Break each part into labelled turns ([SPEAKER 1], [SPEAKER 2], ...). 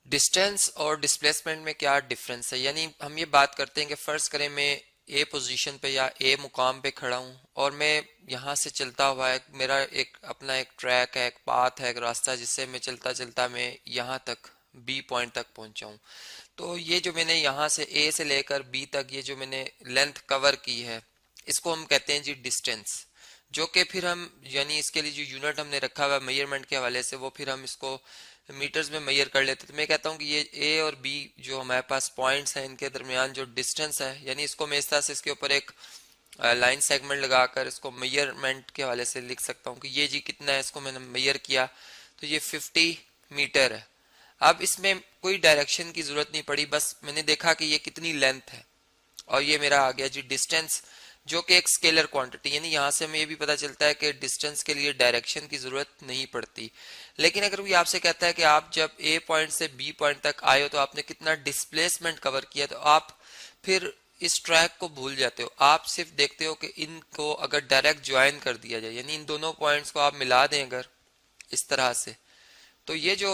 [SPEAKER 1] Distance और displacement में क्या डिफरेंस है, यानी हम ये बात करते हैं कि फर्ज करें मैं ए पोजीशन पे या ए मुकाम पे खड़ा हूँ और मैं यहाँ से चलता हुआ है, मेरा एक अपना एक ट्रैक है, एक पाथ है, एक रास्ता जिससे मैं चलता चलता मैं यहाँ तक बी पॉइंट तक पहुँचा हूँ। तो ये जो मैंने यहाँ से ए से लेकर बी तक ये जो मैंने लेंथ कवर की है, इसको हम कहते हैं जी डिस्टेंस। जो कि फिर हम यानी इसके लिए जो यूनिट हमने रखा हुआ है मेजरमेंट के हवाले से, वो फिर हम इसको मीटर्स में मेजर कर लेते हैं। तो मैं कहता हूँ कि ये ए और बी जो हमारे पास पॉइंट्स हैं, इनके दरमियान जो डिस्टेंस है, यानी इसको मैं इस तरह से इसके ऊपर एक लाइन सेगमेंट लगाकर इसको मेजरमेंट के हवाले से लिख सकता हूँ कि ये जी कितना है, इसको मैंने मेजर किया तो ये 50 मीटर है। अब इसमें कोई डायरेक्शन की जरूरत नहीं पड़ी, बस मैंने देखा कि ये कितनी लेंथ है और ये मेरा आ गया जी डिस्टेंस, जो कि एक स्केलर क्वांटिटी। यानी यहाँ से हमें ये भी पता चलता है कि डिस्टेंस के लिए डायरेक्शन की जरूरत नहीं पड़ती। लेकिन अगर कोई आपसे कहता है कि आप जब ए पॉइंट से बी पॉइंट तक आए हो तो आपने कितना डिस्प्लेसमेंट कवर किया, तो आप फिर इस ट्रैक को भूल जाते हो। आप सिर्फ देखते हो कि इनको अगर डायरेक्ट ज्वाइन कर दिया जाए, यानी इन दोनों पॉइंट्स को आप मिला दें अगर इस तरह से, तो ये जो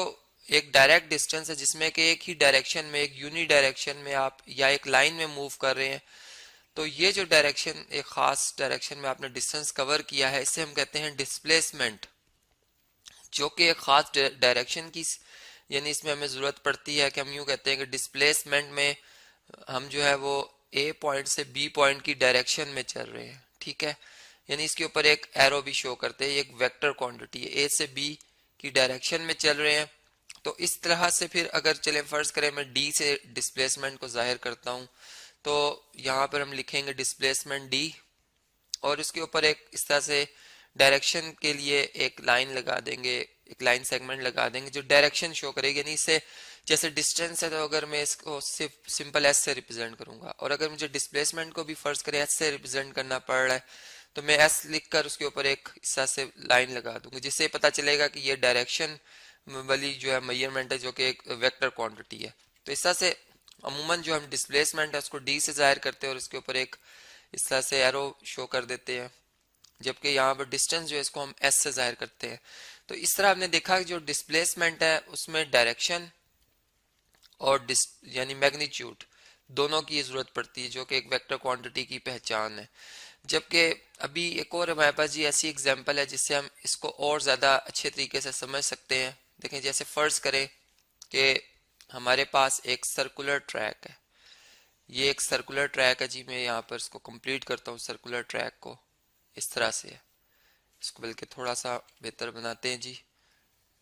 [SPEAKER 1] एक डायरेक्ट डिस्टेंस है जिसमें कि एक ही डायरेक्शन में, एक यूनि डायरेक्शन में आप या एक लाइन में मूव कर रहे हैं, तो ये जो डायरेक्शन, एक खास डायरेक्शन में आपने डिस्टेंस कवर किया है, इसे हम कहते हैं डिस्प्लेसमेंट। जो कि एक खास डायरेक्शन की, यानी इसमें हमें जरूरत पड़ती है कि हम यूं कहते हैं कि डिस्प्लेसमेंट में हम जो है वो ए पॉइंट से बी पॉइंट की डायरेक्शन में चल रहे हैं, ठीक है। यानी इसके ऊपर एक एरो भी शो करते हैं, एक वेक्टर क्वांटिटी है, ए से बी की डायरेक्शन में चल रहे हैं। तो इस तरह से फिर अगर चले फर्ज करें मैं डी से डिस्प्लेसमेंट को जाहिर करता हूं, तो यहाँ पर हम लिखेंगे डिस्प्लेसमेंट डी और इसके ऊपर एक इस तरह से डायरेक्शन के लिए एक लाइन लगा देंगे, एक लाइन सेगमेंट लगा देंगे जो डायरेक्शन शो करेगी। यानी इससे जैसे डिस्टेंस है, तो अगर मैं इसको सिर्फ सिंपल एस से रिप्रेजेंट करूंगा और अगर मुझे डिस्प्लेसमेंट को भी फर्ज करें एस से रिप्रेजेंट करना पड़ रहा है, तो मैं एस लिखकर उसके ऊपर एक इस तरह से लाइन लगा दूंगा, जिससे पता चलेगा कि ये डायरेक्शन वाली जो है मेजरमेंट है, जो कि एक वेक्टर क्वांटिटी है। तो इस तरह से अमूमन जो हम डिस्प्लेसमेंट है उसको डी से जाहिर करते हैं और इसके ऊपर एक इस तरह से एरो शो कर देते हैं, जबकि यहाँ पर डिस्टेंस जो है इसको हम एस से जाहिर करते हैं। तो इस तरह हमने देखा कि जो डिस्प्लेसमेंट है उसमें डायरेक्शन और यानी मैग्नीट्यूड दोनों की जरूरत पड़ती है, जो कि एक वेक्टर क्वांटिटी की पहचान है। जबकि अभी एक और हमारे पास जी ऐसी एग्जांपल है जिससे हम इसको और ज़्यादा अच्छे तरीके से समझ सकते हैं। देखें, जैसे फ़र्ज़ करें कि हमारे पास एक सर्कुलर ट्रैक है, ये एक सर्कुलर ट्रैक है जी। मैं यहाँ पर इसको कंप्लीट करता हूँ, सर्कुलर ट्रैक को इस तरह से है, इसको बल्कि थोड़ा सा बेहतर बनाते हैं जी।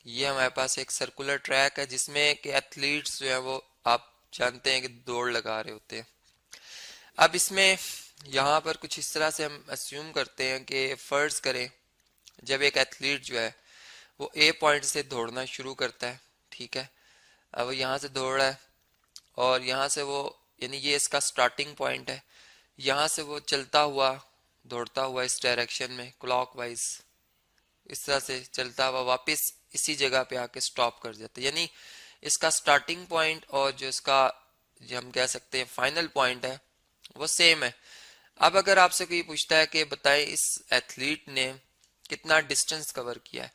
[SPEAKER 1] ये हमारे पास एक सर्कुलर ट्रैक है जिसमें कि एथलीट्स जो है वो आप जानते हैं कि दौड़ लगा रहे होते हैं। अब इसमें यहाँ पर कुछ इस तरह से हम अस्यूम करते हैं कि फ़र्ज़ करें जब एक एथलीट जो है वो ए पॉइंट से दौड़ना शुरू करता है, ठीक है। अब वो यहाँ से दौड़ रहा है और यहाँ से वो, यानी ये इसका स्टार्टिंग पॉइंट है, यहाँ से वो चलता हुआ दौड़ता हुआ इस डायरेक्शन में क्लॉकवाइज इस तरह से चलता हुआ वापस इसी जगह पे आके स्टॉप कर जाता है। यानी इसका स्टार्टिंग पॉइंट और जो इसका, जो हम कह सकते हैं फाइनल पॉइंट है, वो सेम है। अब अगर आपसे कोई पूछता है कि बताएं इस एथलीट ने कितना डिस्टेंस कवर किया है,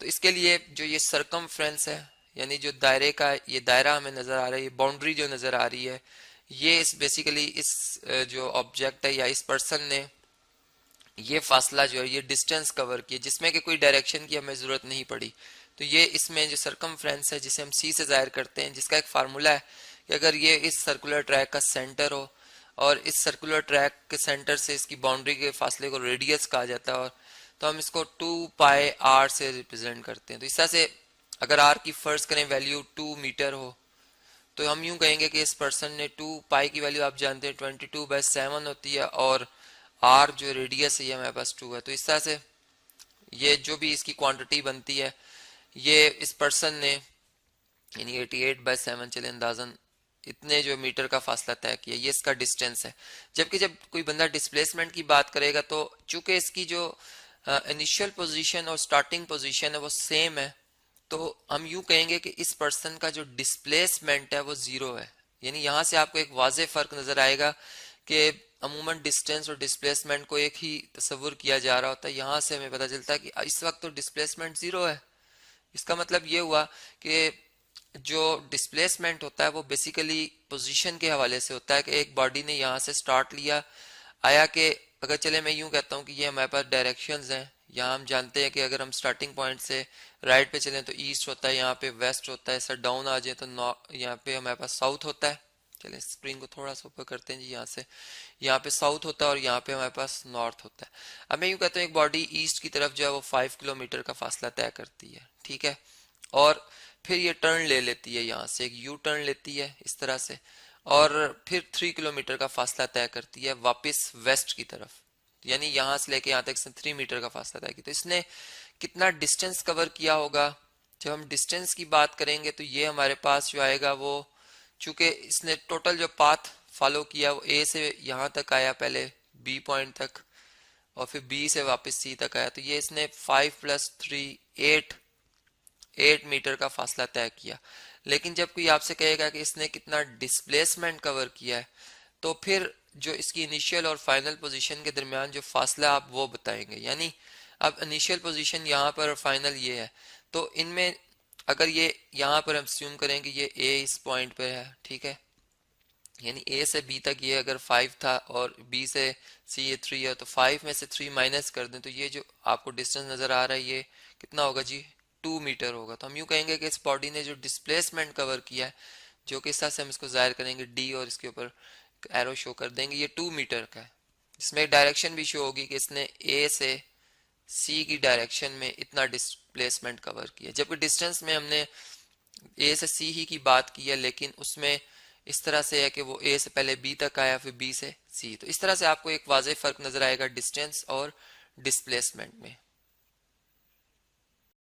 [SPEAKER 1] तो इसके लिए जो ये सरकमफ्रेंस है, यानी जो दायरे का ये दायरा हमें नजर आ रहा है, ये बाउंड्री जो नजर आ रही है, ये इस बेसिकली इस जो ऑब्जेक्ट है या इस पर्सन ने ये फासला जो है ये डिस्टेंस कवर किया, जिसमें कि कोई डायरेक्शन की हमें जरूरत नहीं पड़ी। तो ये इसमें जो सरकमफ्रेंस है जिसे हम सी से जाहिर करते हैं, जिसका एक फार्मूला है कि अगर ये इस सर्कुलर ट्रैक का सेंटर हो और इस सर्कुलर ट्रैक के सेंटर से इसकी बाउंड्री के फासले को रेडियस कहा जाता है, और तो हम इसको 2πr से रिप्रेजेंट करते हैं। तो इस तरह से अगर आर की फर्ज करें वैल्यू 2 मीटर हो, तो हम यूं कहेंगे कि इस पर्सन ने 2π की वैल्यू आप जानते हैं 22/7 होती है, और आर जो रेडियस है ये हमारे पास 2 है। तो इस तरह से ये जो भी इसकी क्वांटिटी बनती है, ये इस पर्सन ने यानी 88/7 चले अंदाजन इतने जो मीटर का फासला तय किया, ये इसका डिस्टेंस है। जबकि जब कोई बंदा डिस्प्लेसमेंट की बात करेगा, तो चूंकि इसकी जो इनिशियल पोजीशन और स्टार्टिंग पोजीशन है वो सेम है, तो हम यूं कहेंगे कि इस पर्सन का जो डिस्प्लेसमेंट है वो जीरो है। यानी यहाँ से आपको एक वाजे फर्क नजर आएगा कि अमूमन डिस्टेंस और डिस्प्लेसमेंट को एक ही तस्वुर किया जा रहा होता है। यहाँ से हमें पता चलता है कि इस वक्त तो डिस्प्लेसमेंट जीरो है। इसका मतलब ये हुआ कि जो डिस्प्लेसमेंट होता है वो बेसिकली पोजीशन के हवाले से होता है कि एक बॉडी ने यहाँ से स्टार्ट लिया, आया कि अगर चले मैं यूं कहता हूँ कि ये हमारे पास डायरेक्शंस हैं। यहाँ हम जानते हैं कि अगर हम स्टार्टिंग पॉइंट से राइट पे चलें तो ईस्ट होता है, यहाँ पे वेस्ट होता है, सर डाउन आ जाए तो यहाँ पे हमारे पास साउथ होता है। चले स्क्रीन को थोड़ा सा ऊपर करते हैं जी, यहाँ से यहाँ पे साउथ होता है और यहाँ पे हमारे पास नॉर्थ होता है। अब मैं यूं कहता हूँ एक बॉडी ईस्ट की तरफ जो है वो 5 किलोमीटर का फासला तय करती है, ठीक है, और फिर ये टर्न ले लेती है, यहाँ से एक यू टर्न लेती है इस तरह से, और फिर 3 किलोमीटर का फासला तय करती है वापस वेस्ट की तरफ, यानी यहाँ से लेके यहाँ तक इसने 3 मीटर का फासला तय किया। तो इसने कितना डिस्टेंस कवर किया होगा? जब हम डिस्टेंस की बात करेंगे तो ये हमारे पास जो आएगा वो, चूंकि इसने टोटल जो पाथ फॉलो किया वो ए से यहाँ तक आया, पहले बी पॉइंट तक, और फिर बी से वापस सी तक आया, तो ये इसने 5 + 3 8 मीटर का फासला तय किया। लेकिन जब कोई आपसे कहेगा कि इसने कितना डिस्प्लेसमेंट कवर किया है, तो फिर जो इसकी इनिशियल और फाइनल पोजीशन के दरमियान जो फासला आप वो बताएंगे। यानी अब इनिशियल पोजीशन यहाँ पर और फाइनल ये है, तो इनमें अगर ये यहाँ पर हम अस्यूम करें कि ये ए इस पॉइंट पर है, ठीक है, यानी ए से बी तक ये अगर 5 था और बी से सी ये 3 है, तो 5 में से 3 माइनस कर दें तो ये जो आपको डिस्टेंस नजर आ रहा है ये कितना होगा जी? 2 मीटर होगा। तो हम यूं कहेंगे कि इस बॉडी ने जो डिस्प्लेसमेंट कवर किया है, जो कि इस तरह से हम इसको जाहिर करेंगे डी और इसके ऊपर एरो शो कर देंगे, ये 2 मीटर का है। इसमें डायरेक्शन भी शो होगी कि इसने ए से सी की डायरेक्शन में इतना डिस्प्लेसमेंट कवर किया, जबकि डिस्टेंस में हमने ए से सी ही की बात की है, लेकिन उसमें इस तरह से है कि वो ए से पहले बी तक आया फिर बी से सी। तो इस तरह से आपको एक वाज़ेह फर्क नजर आएगा डिस्टेंस और डिस्प्लेसमेंट में।